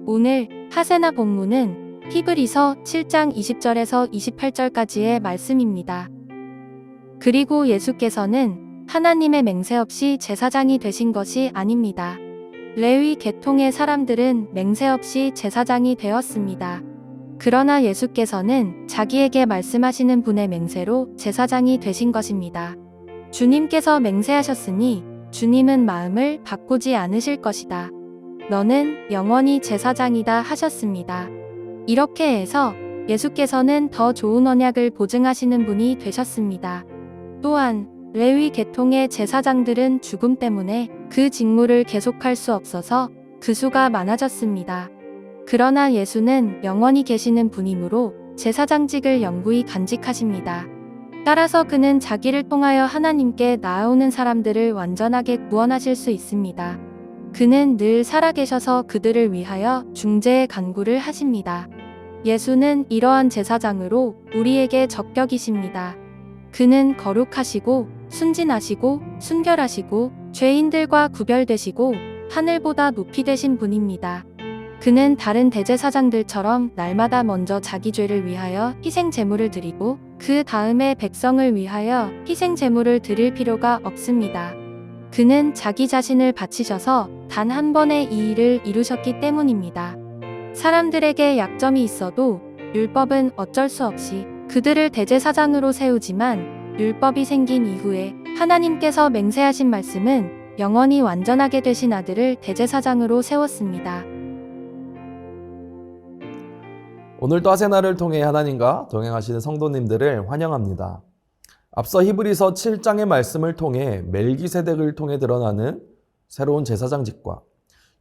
오늘 하세나 본문은 히브리서 7장 20절에서 28절까지의 말씀입니다. 그리고 예수께서는 하나님의 맹세 없이 제사장이 되신 것이 아닙니다. 레위 계통의 사람들은 맹세 없이 제사장이 되었습니다. 그러나 예수께서는 자기에게 말씀하시는 분의 맹세로 제사장이 되신 것입니다. 주님께서 맹세하셨으니 주님은 마음을 바꾸지 않으실 것이다. 너는 영원히 제사장이다 하셨습니다. 이렇게 해서 예수께서는 더 좋은 언약을 보증하시는 분이 되셨습니다. 또한 레위 계통의 제사장들은 죽음 때문에 그 직무를 계속할 수 없어서 그 수가 많아졌습니다. 그러나 예수는 영원히 계시는 분이므로 제사장직을 영구히 간직하십니다. 따라서 그는 자기를 통하여 하나님께 나아오는 사람들을 완전하게 구원하실 수 있습니다. 그는 늘 살아계셔서 그들을 위하여 중재의 간구를 하십니다. 예수는 이러한 제사장으로 우리에게 적격이십니다. 그는 거룩하시고 순진하시고 순결하시고 죄인들과 구별되시고 하늘보다 높이 되신 분입니다. 그는 다른 대제사장들처럼 날마다 먼저 자기 죄를 위하여 희생 제물을 드리고 그 다음에 백성을 위하여 희생 제물을 드릴 필요가 없습니다. 그는 자기 자신을 바치셔서 단 한 번의 이 일을 이루셨기 때문입니다. 사람들에게 약점이 있어도 율법은 어쩔 수 없이 그들을 대제사장으로 세우지만 율법이 생긴 이후에 하나님께서 맹세하신 말씀은 영원히 완전하게 되신 아들을 대제사장으로 세웠습니다. 오늘도 하세나를 통해 하나님과 동행하시는 성도님들을 환영합니다. 앞서 히브리서 7장의 말씀을 통해 멜기세덱을 통해 드러나는 새로운 제사장직과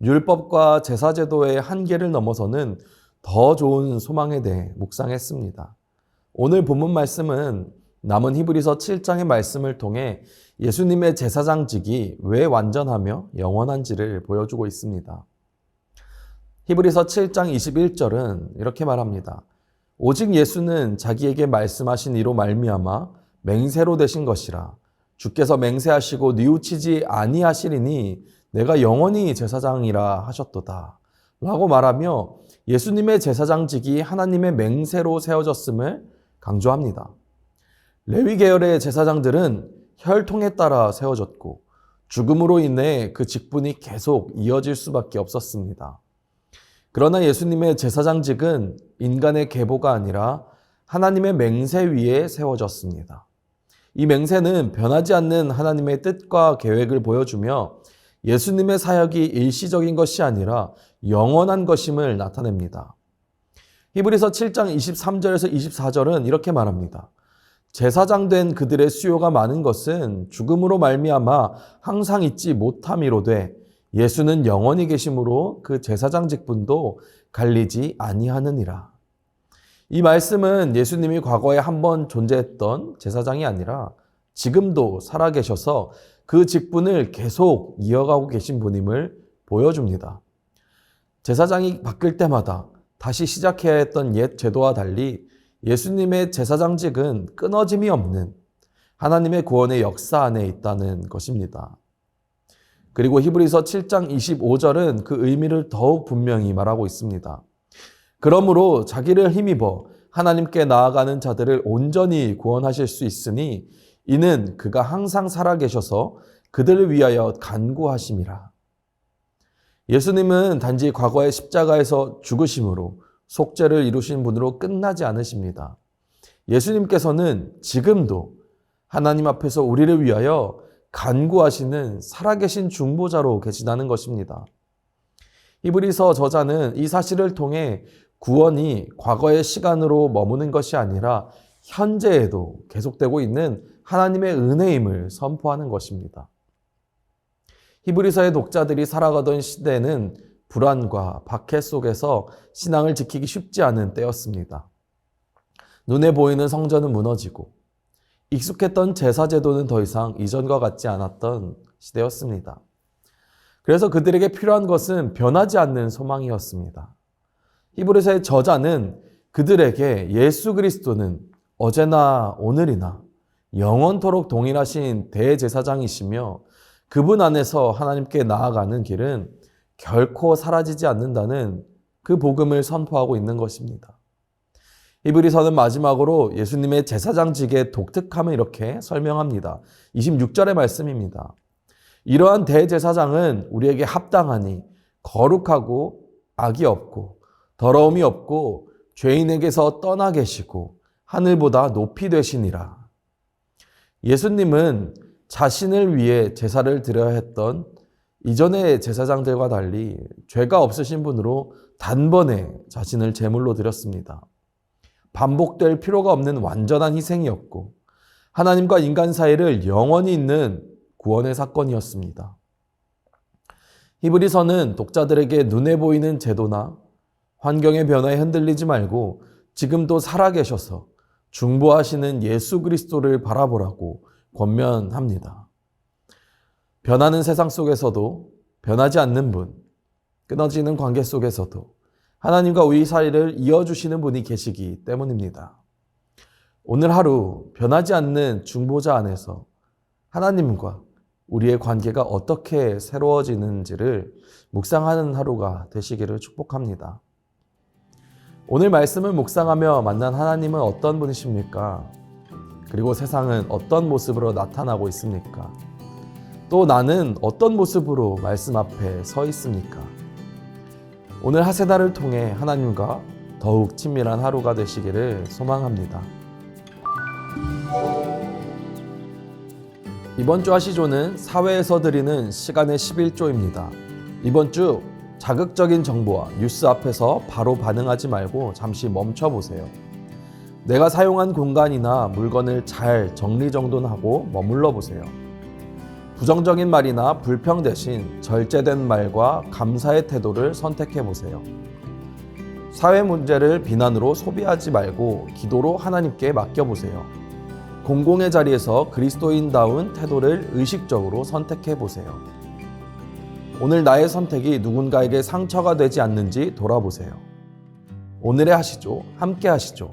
율법과 제사제도의 한계를 넘어서는 더 좋은 소망에 대해 묵상했습니다. 오늘 본문 말씀은 남은 히브리서 7장의 말씀을 통해 예수님의 제사장직이 왜 완전하며 영원한지를 보여주고 있습니다. 히브리서 7장 21절은 이렇게 말합니다. 오직 예수는 자기에게 말씀하신 이로 말미암아 맹세로 되신 것이라. 주께서 맹세하시고 뉘우치지 아니하시리니 내가 영원히 제사장이라 하셨도다. 라고 말하며 예수님의 제사장직이 하나님의 맹세로 세워졌음을 강조합니다. 레위 계열의 제사장들은 혈통에 따라 세워졌고 죽음으로 인해 그 직분이 계속 이어질 수밖에 없었습니다. 그러나 예수님의 제사장직은 인간의 계보가 아니라 하나님의 맹세 위에 세워졌습니다. 이 맹세는 변하지 않는 하나님의 뜻과 계획을 보여주며 예수님의 사역이 일시적인 것이 아니라 영원한 것임을 나타냅니다. 히브리서 7장 23절에서 24절은 이렇게 말합니다. 제사장 된 그들의 수요가 많은 것은 죽음으로 말미암아 항상 있지 못함이로되 예수는 영원히 계심으로 그 제사장 직분도 갈리지 아니하느니라. 이 말씀은 예수님이 과거에 한번 존재했던 제사장이 아니라 지금도 살아계셔서 그 직분을 계속 이어가고 계신 분임을 보여줍니다. 제사장이 바뀔 때마다 다시 시작해야 했던 옛 제도와 달리 예수님의 제사장직은 끊어짐이 없는 하나님의 구원의 역사 안에 있다는 것입니다. 그리고 히브리서 7장 25절은 그 의미를 더욱 분명히 말하고 있습니다. 그러므로 자기를 힘입어 하나님께 나아가는 자들을 온전히 구원하실 수 있으니 이는 그가 항상 살아계셔서 그들을 위하여 간구하심이라. 예수님은 단지 과거의 십자가에서 죽으심으로 속죄를 이루신 분으로 끝나지 않으십니다. 예수님께서는 지금도 하나님 앞에서 우리를 위하여 간구하시는 살아계신 중보자로 계시다는 것입니다. 히브리서 저자는 이 사실을 통해 구원이 과거의 시간으로 머무는 것이 아니라 현재에도 계속되고 있는 하나님의 은혜임을 선포하는 것입니다. 히브리서의 독자들이 살아가던 시대는 불안과 박해 속에서 신앙을 지키기 쉽지 않은 때였습니다. 눈에 보이는 성전은 무너지고 익숙했던 제사제도는 더 이상 이전과 같지 않았던 시대였습니다. 그래서 그들에게 필요한 것은 변하지 않는 소망이었습니다. 히브리서의 저자는 그들에게 예수 그리스도는 어제나 오늘이나 영원토록 동일하신 대제사장이시며 그분 안에서 하나님께 나아가는 길은 결코 사라지지 않는다는 그 복음을 선포하고 있는 것입니다. 히브리서는 마지막으로 예수님의 제사장직의 독특함을 이렇게 설명합니다. 26절의 말씀입니다. 이러한 대제사장은 우리에게 합당하니 거룩하고 악이 없고 더러움이 없고 죄인에게서 떠나 계시고 하늘보다 높이 되시니라. 예수님은 자신을 위해 제사를 드려야 했던 이전의 제사장들과 달리 죄가 없으신 분으로 단번에 자신을 제물로 드렸습니다. 반복될 필요가 없는 완전한 희생이었고 하나님과 인간 사이를 영원히 잇는 구원의 사건이었습니다. 히브리서는 독자들에게 눈에 보이는 제도나 환경의 변화에 흔들리지 말고 지금도 살아계셔서 중보하시는 예수 그리스도를 바라보라고 권면합니다. 변하는 세상 속에서도 변하지 않는 분, 끊어지는 관계 속에서도 하나님과 우리 사이를 이어주시는 분이 계시기 때문입니다. 오늘 하루 변하지 않는 중보자 안에서 하나님과 우리의 관계가 어떻게 새로워지는지를 묵상하는 하루가 되시기를 축복합니다. 오늘 말씀을 묵상하며 만난 하나님은 어떤 분이십니까? 그리고 세상은 어떤 모습으로 나타나고 있습니까? 또 나는 어떤 모습으로 말씀 앞에 서 있습니까? 오늘 하세나를 통해 하나님과 더욱 친밀한 하루가 되시기를 소망합니다. 이번 주 하시조는 사회에서 드리는 시간의 11조입니다. 이번 주 자극적인 정보와 뉴스 앞에서 바로 반응하지 말고 잠시 멈춰보세요. 내가 사용한 공간이나 물건을 잘 정리정돈하고 머물러 보세요. 부정적인 말이나 불평 대신 절제된 말과 감사의 태도를 선택해 보세요. 사회 문제를 비난으로 소비하지 말고 기도로 하나님께 맡겨보세요. 공공의 자리에서 그리스도인다운 태도를 의식적으로 선택해 보세요. 오늘 나의 선택이 누군가에게 상처가 되지 않는지 돌아보세요. 오늘의 하시죠. 함께 하시죠.